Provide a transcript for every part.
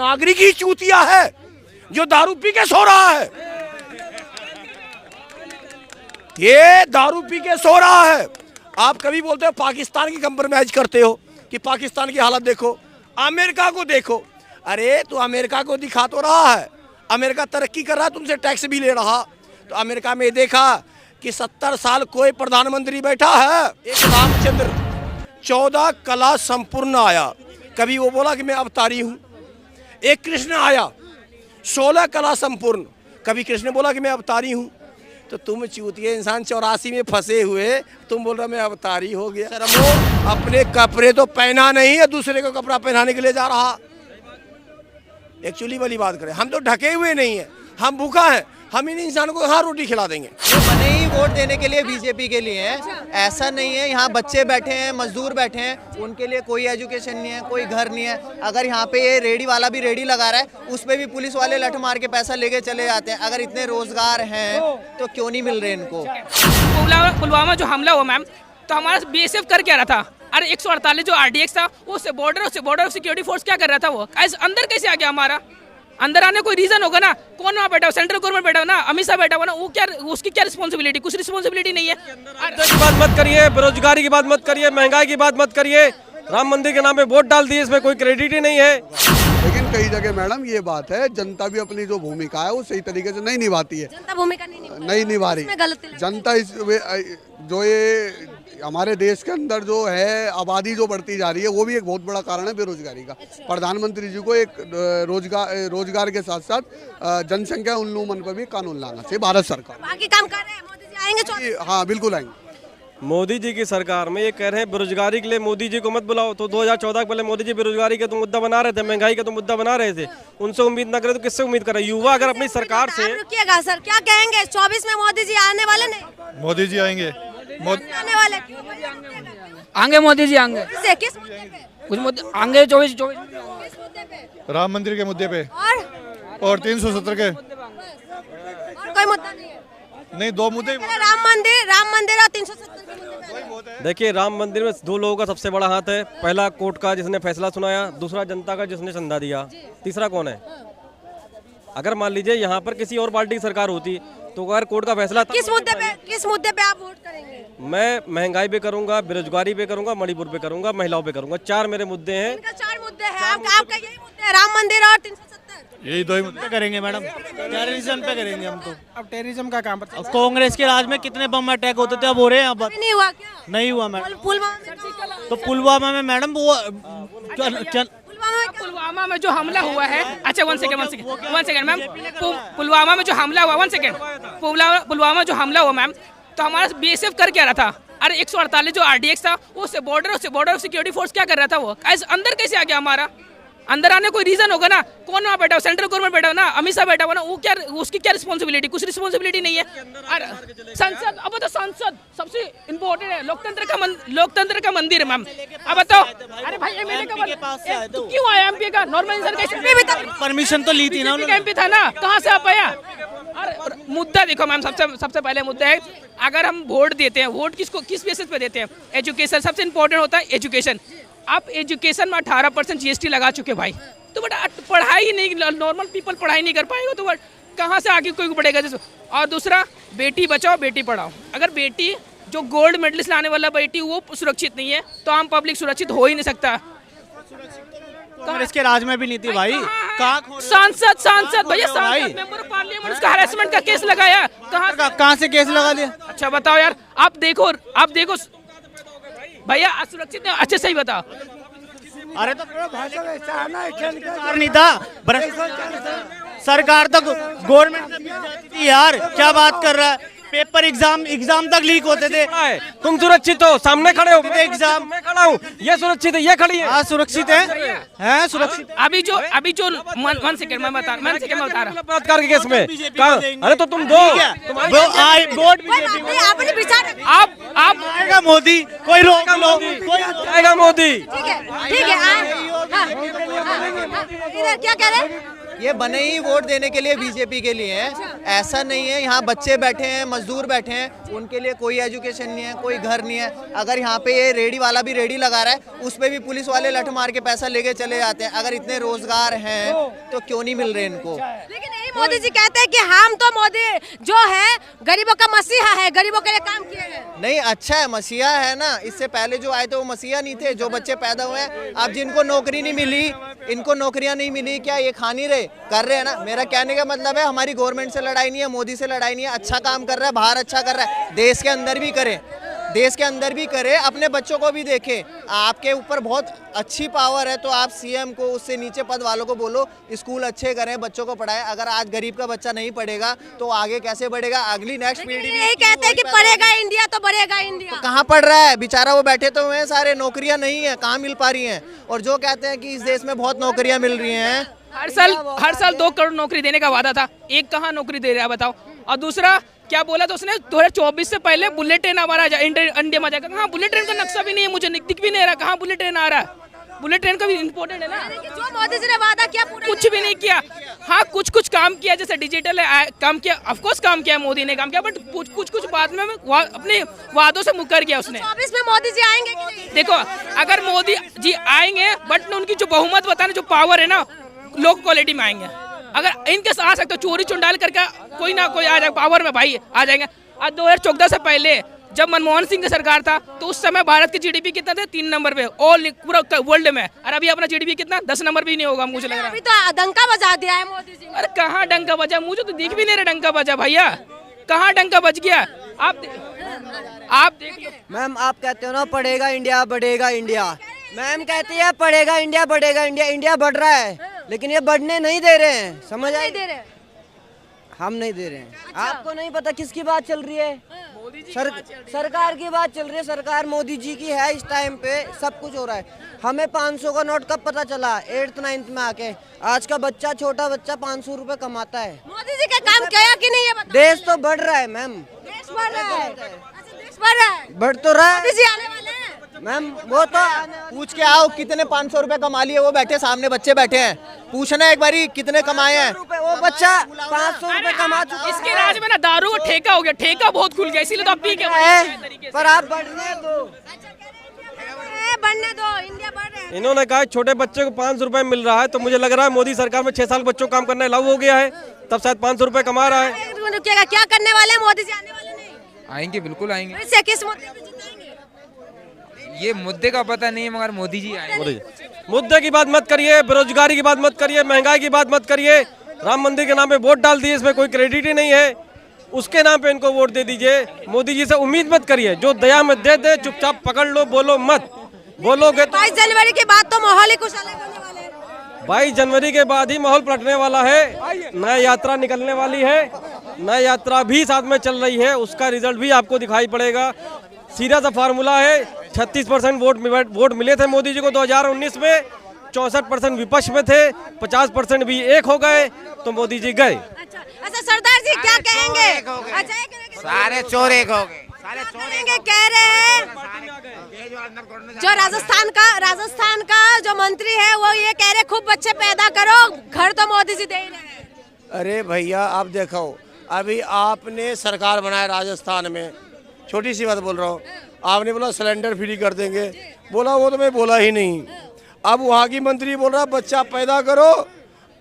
नागरिक ही चूतिया है जो दारू पी के सो रहा है। ये दारू पी के सो रहा है। आप कभी बोलते हो पाकिस्तान की कंप्रोमाइज करते हो कि पाकिस्तान की हालत देखो, अमेरिका को देखो। अरे तो अमेरिका को दिखा तो रहा है, अमेरिका तरक्की कर रहा है, तुमसे टैक्स भी ले रहा। तो अमेरिका में देखा कि 70 साल कोई प्रधानमंत्री बैठा है। एक रामचंद्र 14 कला संपूर्ण आया, कभी वो बोला कि मैं अवतारी हूँ। एक कृष्ण आया 16 कला संपूर्ण, कभी कृष्ण बोला कि मैं अवतारी हूँ। तो तुम चूतिए इंसान 84 में फंसे हुए, तुम बोल रहे मैं अवतारी हो गया। शर्मो, अपने कपड़े तो पहना नहीं है, दूसरे को कपड़ा पहनाने के लिए जा रहा। एक्चुअली वाली बात करें, हम तो ढके हुए नहीं है, हम भूखा है, हम इन इंसानों को कहाँ रोटी खिला देंगे। ये बने ही वोट देने के लिए बीजेपी के लिए है, ऐसा नहीं है। यहाँ बच्चे बैठे हैं, मजदूर बैठे हैं, उनके लिए कोई एजुकेशन नहीं है, कोई घर नहीं है। अगर यहाँ पे ये रेडी वाला भी रेडी लगा रहा है, उस पे भी पुलिस वाले लठ मार के पैसा लेके चले जाते हैं। अगर इतने रोजगार हैं तो क्यों नहीं मिल रहे इनको। पुलवामा जो हमला हुआ मैम, तो हमारा बीएसएफ कर क्या रहा था? अरे 148 जो आरडीएक्स था, उससे बॉर्डर सिक्योरिटी फोर्स क्या कर रहा था? वो अंदर कैसे आ गया? हमारा अंदर आने कोई रीजन होगा ना। कौन वहाँ बैठा हो? सेंट्रल गवर्नमेंट बैठा हो ना, अमित शाह बैठा हुआ ना, वो क्या, उसकी क्या रिस्पॉन्सिबिलिटी? कुछ रिस्पॉन्सिबिलिटी नहीं है। की बात मत करिए, बेरोजगारी की बात मत करिए, महंगाई की बात मत करिए। राम मंदिर के नाम पे वोट डाल दिए, इसमें कोई क्रेडिट ही नहीं है। लेकिन कई जगह मैडम ये बात है, जनता भी अपनी जो भूमिका है वो सही तरीके से नहीं निभाती है। जनता भूमिका नहीं निभा रही जनता। जो ये हमारे देश के अंदर जो है आबादी जो बढ़ती जा रही है, वो भी एक बहुत बड़ा कारण है बेरोजगारी का। प्रधानमंत्री जी को एक रोजगार के साथ साथ जनसंख्या उन्मूलन पर भी कानून लाना चाहिए भारत सरकार। बाकी काम कर रहे हैं, मोदी जी आएंगे। हाँ बिल्कुल आएंगे। मोदी जी की सरकार में ये कह रहे हैं बेरोजगारी के लिए मोदी जी को मत बुलाओ। तो 2014 के पहले मोदी जी बेरोजगारी का तो मुद्दा बना रहे थे, महंगाई का तो मुद्दा बना रहे थे। उनसे उम्मीद ना करे तो किससे उम्मीद करे? युवा अगर अपनी सरकार से। रुकिएगा सर, क्या कहेंगे? 24 में मोदी जी आने वाले नहीं? मोदी जी आएंगे, आने वाले आएंगे मोदी जी आएंगे। किस मुद्दे पे? कुछ मुद्दे आएंगे 24 किस मुद्दे पे? राम मंदिर के मुद्दे पे और 370 के। और कोई मुद्दा नहीं है? नहीं, दो मुद्दे। राम मंदिर और 370 के मुद्दे पे। देखिए, राम मंदिर में दो लोगों का सबसे बड़ा हाथ है। पहला कोर्ट का जिसने फैसला सुनाया, दूसरा जनता का जिसने चंदा दिया, तीसरा कौन है? अगर मान लीजिए यहाँ पर किसी और पार्टी की सरकार होती तो अगर कोर्ट का फैसला। किस मुद्दे पे आप वोट करेंगे? मैं महंगाई पे करूंगा, बेरोजगारी पे करूंगा, मणिपुर पे करूंगा, महिलाओं पे करूंगा। 4 मेरे मुद्दे हैं। इनका 4 मुद्दे हैं, आपका यही मुद्दे है, राम मंदिर और 370। यही दो ही मुद्दे करेंगे मैडम, टेररिज्म पे करेंगे हम तो। अब टेररिज्म का काम पता। कांग्रेस के राज में कितने बम अटैक होते थे, अब हो रहे हैं। अब नहीं हुआ क्या? नहीं हुआ मैडम। पुलवामा तो पुलवामा में मैडम वो पुलवामा में जो हमला हुआ है। अच्छा 1 सेकंड मैम। पुलवामा में जो हमला हुआ, 1 सेकंड। पुलवामा जो हमला हुआ मैम, तो हमारा बीएसएफ कर क्या रहा था? अरे 148 जो आरडीएक्स था, उससे बॉर्डर सिक्योरिटी फोर्स क्या कर रहा था? वो अंदर कैसे आ गया? हमारा अंदर आने कोई रीजन होगा ना। कौन वहाँ बैठा हो? सेंट्रल गवर्नमेंट बैठा हो ना, अमित शाह बैठा हुआ ना, वो क्या, उसकी क्या रिस्पॉन्सिबिलिटी? कुछ रिस्पॉन्सिबिलिटी नहीं है। संसद, अब तो संसद सबसे इम्पोर्टेंट है, लोकतंत्र का मंदिर है मैम। अब बताओ, अरे भाई एमएलए का तो क्यों आया? एमपी का नॉर्मल इंसान का परमिशन तो ली थी ना, एमपी था ना, कहाँ से आप आया? और मुद्दा देखो मैम, सबसे पहले मुद्दा है, अगर हम वोट देते हैं, वोट किस बेसिस पे देते हैं? एजुकेशन सबसे इम्पोर्टेंट होता है, एजुकेशन। आप एजुकेशन में 18% जीएसटी लगा चुके भाई, तो बट पढ़ाई ही नहीं, नॉर्मल पीपल पढ़ाई नहीं कर पाएगा, तो कहाँ से आगे कोई पढ़ेगा? और दूसरा, बेटी बचाओ बेटी पढ़ाओ। अगर बेटी जो गोल्ड मेडलिस्ट लाने वाला बेटी वो सुरक्षित नहीं है, तो आम पब्लिक सुरक्षित हो ही नहीं सकता। कांग्रेस के राज में भी नहीं थी भाई। सांसद भैया, सांसद मेंबर ऑफ पार्लियामेंट, उसका हैरेसमेंट का केस लगाया। कहाँ से केस लगा दिया? अच्छा बताओ यार, आप देखो भैया, असुरक्षित नहीं, अच्छे सही बताओ। अरे तो नहीं था, सरकार तक गवर्नमेंट यार, क्या बात कर रहा है? पेपर एग्जाम तक लीक होते थे। तुम सुरक्षित हो, सामने खड़े हो, एग्जाम मैं खड़ा हूँ, ये सुरक्षित है, ये खड़ी है। हाँ सुरक्षित है, सुरक्षित। अभी जो 1 सेकंड मैं बता रहा। बलात्कार के केस में अरे तो तुम दो वोट आप आएगा मोदी, कोई रोक लो, कोई आएगा मोदी। ठीक है। इधर क्या कह रहे हैं? ये बने ही वोट देने के लिए बीजेपी के लिए है, ऐसा नहीं है, यहाँ बच्चे बैठे हैं, मजदूर बैठे हैं, उनके लिए कोई एजुकेशन नहीं है, कोई घर नहीं है। अगर यहाँ पे ये रेडी वाला भी रेडी लगा रहा है, उस पे भी पुलिस वाले लठ मार के पैसा लेके चले जाते हैं। अगर इतने रोजगार हैं तो क्यों नहीं मिल रहे इनको? लेकिन यही मोदी जी कहते हैं कि हम तो मोदी जो है गरीबों का मसीहा है, गरीबों के लिए काम किए हैं। नहीं, अच्छा है, मसीहा है ना। इससे पहले जो आए थे वो मसीहा नहीं थे, जो बच्चे पैदा हुए हैं। अब जिनको नौकरी नहीं मिली, इनको नौकरियां नहीं मिली, क्या ये खा नहीं रहे? कर रहे हैं ना। मेरा कहने का मतलब है हमारी गवर्नमेंट से लड़ाई नहीं है, मोदी से लड़ाई नहीं है। अच्छा काम कर रहा है, बाहर अच्छा कर रहा है, देश के अंदर भी करे, देश के अंदर भी करे, अपने बच्चों को भी देखे। आपके ऊपर बहुत अच्छी पावर है, तो आप सीएम को, उससे नीचे पद वालों को बोलो स्कूल अच्छे करें, बच्चों को पढ़ाएं। अगर आज गरीब का बच्चा नहीं पढ़ेगा तो आगे कैसे बढ़ेगा? अगली नेक्स्ट पीढ़ी यही कहते हैं कि पढ़ेगा इंडिया तो बढ़ेगा इंडिया। तो कहाँ पढ़ रहा है बेचारा? वो बैठे तो हुए हैं सारे, नौकरियां नहीं है, कहाँ मिल पा रही हैं? और जो कहते हैं कि इस देश में बहुत नौकरियां मिल रही हैं, हर साल 2 करोड़ नौकरी देने का वादा था, एक कहाँ नौकरी दे रहा है बताओ? और दूसरा क्या बोला था उसने, 2024 से पहले बुलेट ट्रेन हमारा इंडिया में जाएगा। कहाँ बुलेट ट्रेन का नक्शा भी नहीं है, मुझे दिख भी नहीं रहा कहाँ बुलेट ट्रेन आ रहा है। बुलेट ट्रेन का भी इम्पोर्टेंट है ना। जो मोदी जी ने वादा किया कुछ भी नहीं किया। हाँ, कुछ काम किया, जैसे डिजिटल काम किया, ऑफकोर्स काम किया, मोदी ने काम किया, बट कुछ बाद में अपने वादों से मुकर गया उसने। 24 में मोदी जी आएंगे कि नहीं? देखो, अगर मोदी जी आएंगे, बट उनकी जो बहुमत बताने जो पावर है ना, लो क्वालिटी में आएंगे। अगर इनके आ सकते चोरी चुंडाल करके कोई ना कोई आ जाए पावर में, भाई आ जाएंगे। आज 2014 से पहले जब मनमोहन सिंह की सरकार था तो उस समय भारत की जीडीपी कितना थे? 3 नंबर पे ऑल पूरा वर्ल्ड में। और अभी अपना जीडीपी कितना? 10 नंबर भी नहीं होगा, मुझे लग रहा है। अभी तो डंका बजा दिया है मोदी जी ने। अरे कहाँ डंका बजा? मुझे तो दिख भी नहीं रहा डंका बजा भैया, कहाँ डंका बज गया? आप देख लो। मैम, आप कहते हो ना पढ़ेगा इंडिया बढ़ेगा इंडिया, मैम कहती है पढ़ेगा इंडिया बढ़ेगा इंडिया। इंडिया बढ़ रहा है लेकिन ये बढ़ने नहीं दे रहे हैं, समझ आए? दे रहे हैं। हम नहीं दे रहे हैं। आपको नहीं पता किसकी बात चल रही है? सरकार की बात चल रही है। सरकार मोदी जी की है, इस टाइम पे सब कुछ हो रहा है। हमें 500 का नोट कब पता चला? 8th 9th में आके। आज का बच्चा, छोटा बच्चा 500 रुपए कमाता है। मोदी जी का काम किया कि नहीं? ये बताओ। देश तो बढ़ रहा है मैम, देश बढ़ रहा है। अच्छा, देश बढ़ रहा है, बढ़ तो रहा मोदी है जी आने वाले हैं। मैम। वो तो पूछ के आओ कितने 500 रुपए कमा लिए। वो बैठे सामने, बच्चे बैठे हैं, पूछना एक बारी कितने कमाए हैं। वो बच्चा 500 रुपए कमा चुका इसके राज में ना दारू का ठेका हो गया, ठेका बहुत खुल गया, इसीलिए तो आप पी के है, पर आप बढ़ने दो। बढ़ने दो, इंडिया बढ़ रहा है। इन्होंने कहा छोटे बच्चे को 500 रुपए मिल रहा है, तो मुझे लग रहा है मोदी सरकार में 6 साल बच्चों को काम करना लागू हो गया है, तब शायद 500 रुपए कमा रहा है। क्या करने वाले हैं मोदी जी? आने वाले नहीं आएंगे, बिल्कुल आएंगे। वैसे किस मुद्दे पे जिताएंगे? ये मुद्दे का पता नहीं है, मगर मोदी जी आएंगे। मुद्दे की बात मत करिए, बेरोजगारी की बात मत करिए, महंगाई की बात मत करिए। राम मंदिर के नाम पे वोट डाल दिए, इसमें कोई क्रेडिट ही नहीं है, उसके नाम पे इनको वोट दे दीजिए। मोदी जी से उम्मीद मत करिए, जो दया में दे दे, चुपचाप पकड़ लो, बोलो मत। बोलोगे तो 22 जनवरी के बाद तो माहौल ही कुछ अलग होने वाला है। 22 जनवरी के बाद ही माहौल पलटने वाला है। नई यात्रा निकलने वाली है, नई यात्रा भी साथ में चल रही है, उसका रिजल्ट भी आपको दिखाई पड़ेगा। सीधा सा फार्मूला है, 36% वोट मिले थे मोदी जी को 2019 में, 64% विपक्ष में थे, 50% भी एक हो गए, तो मोदी जी गए। अच्छा सरदार जी क्या कहेंगे? अच्छा, सारे चोर एक हो गए, सारे कहेंगे, कह रहे हैं जो राजस्थान का जो मंत्री है वो ये कह रहे खूब बच्चे पैदा करो, घर तो मोदी जी दे ही रहे हैं। अरे भैया आप देखो, अभी आपने सरकार बनाया राजस्थान में, छोटी सी बात बोल रहा हूँ, आपने बोला सिलेंडर फ्री कर देंगे, बोला वो तो मैं बोला ही नहीं। अब वहाँ की मंत्री बोल रहा बच्चा पैदा करो,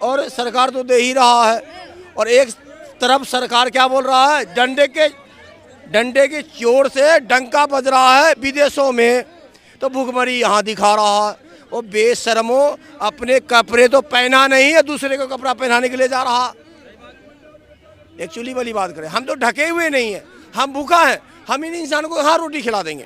और सरकार तो दे ही रहा है। और एक तरफ सरकार क्या बोल रहा है, डंडे के चोर से डंका बज रहा है विदेशों में, तो भूखमरी यहाँ दिखा रहा है। वो बेशर्मो, अपने कपड़े तो पहना नहीं है, दूसरे को कपड़ा पहनाने के लिए जा रहा। एक्चुअली वाली बात करें, हम तो ढके हुए नहीं है, हम भूखा है, हम इन इंसान को कहाँ रोटी खिला देंगे।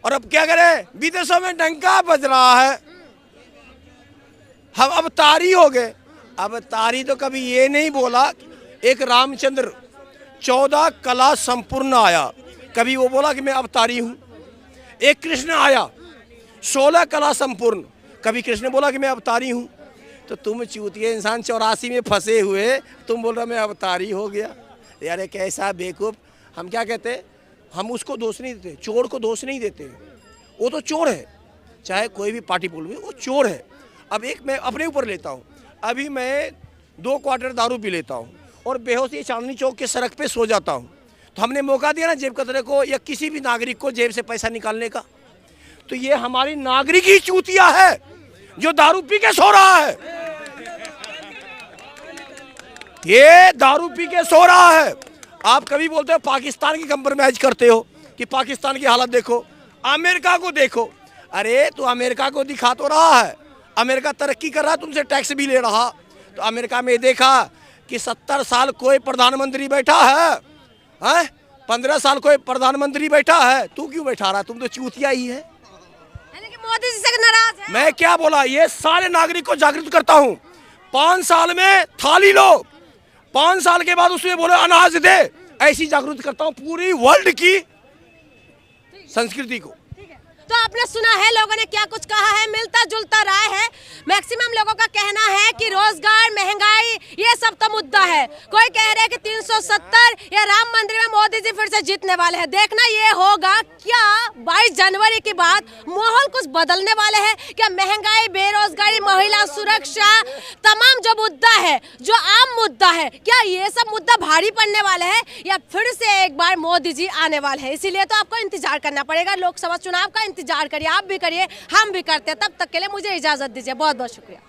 और अब क्या करें, विदेशों में डंका बज रहा है, हम अब तारी हो गए। अब तारी तो कभी ये नहीं बोला, एक रामचंद्र 14 कला संपूर्ण आया, कभी वो बोला कि मैं अवतारी हूँ। एक कृष्ण आया 16 कला संपूर्ण, कभी कृष्ण बोला कि मैं अवतारी हूँ। तो तुम चूतिए इंसान 84 में फंसे हुए, तुम बोल रहे मैं अवतारी हो गया। यार कैसा बेवकूफ़। हम क्या कहते, हम उसको दोष नहीं देते, चोर को दोष नहीं देते, वो तो चोर है, चाहे कोई भी पार्टी बोल, वो चोर है। अब एक मैं अपने ऊपर लेता हूँ, अभी मैं 2 क्वार्टर दारू पी लेता हूँ और बेहोशी चांदनी चौक के सड़क पे सो जाता हूँ, तो हमने मौका दिया ना जेब कतरे को या किसी भी नागरिक को जेब से पैसा निकालने का, तो ये हमारी नागरिक ही चूतिया है जो दारू पी के सो रहा है। ये दारू पी के सो रहा है। आप कभी बोलते हो पाकिस्तान की कंप्रोमाइज करते हो कि पाकिस्तान की हालत देखो, अमेरिका को देखो। अरे तो अमेरिका को दिखा तो रहा है, अमेरिका तरक्की कर रहा है, तुमसे टैक्स भी ले रहा। तो अमेरिका में देखा कि 70 साल कोई प्रधानमंत्री बैठा है, 15 साल कोई प्रधानमंत्री बैठा है, तू क्यों बैठा रहा? तुम तो चूतिया ही है। मोदी जी से नाराज है। मैं क्या बोला, ये सारे नागरिक को जागृत करता हूँ। 5 साल में थाली लो, 5 साल के बाद उसमें बोलो अनाज दे, ऐसी जागृत करता हूँ पूरी वर्ल्ड की संस्कृति को। तो आपने सुना है लोगों ने क्या कुछ कहा है, मिलता जुलता राय है। मैक्सिमम लोगों का कहना है कि रोजगार, महंगाई, ये सब तो मुद्दा है। कोई कह रहे हैं कि 370 या राम मंदिर में मोदी जी फिर से जीतने वाले हैं। देखना ये होगा क्या 22 जनवरी के बाद माहौल कुछ बदलने वाले हैं क्या? महंगाई, बेरोजगारी, महिला सुरक्षा, तमाम जो मुद्दा है, जो आम मुद्दा है, क्या ये सब मुद्दा भारी पड़ने वाले हैं या फिर से एक बार मोदी जी आने वाले हैं? इसीलिए तो आपको इंतजार करना पड़ेगा। लोकसभा चुनाव का इंतजार करिए, आप भी करिए, हम भी करते हैं। तब तक के लिए मुझे इजाजत दीजिए। बहुत बहुत शुक्रिया।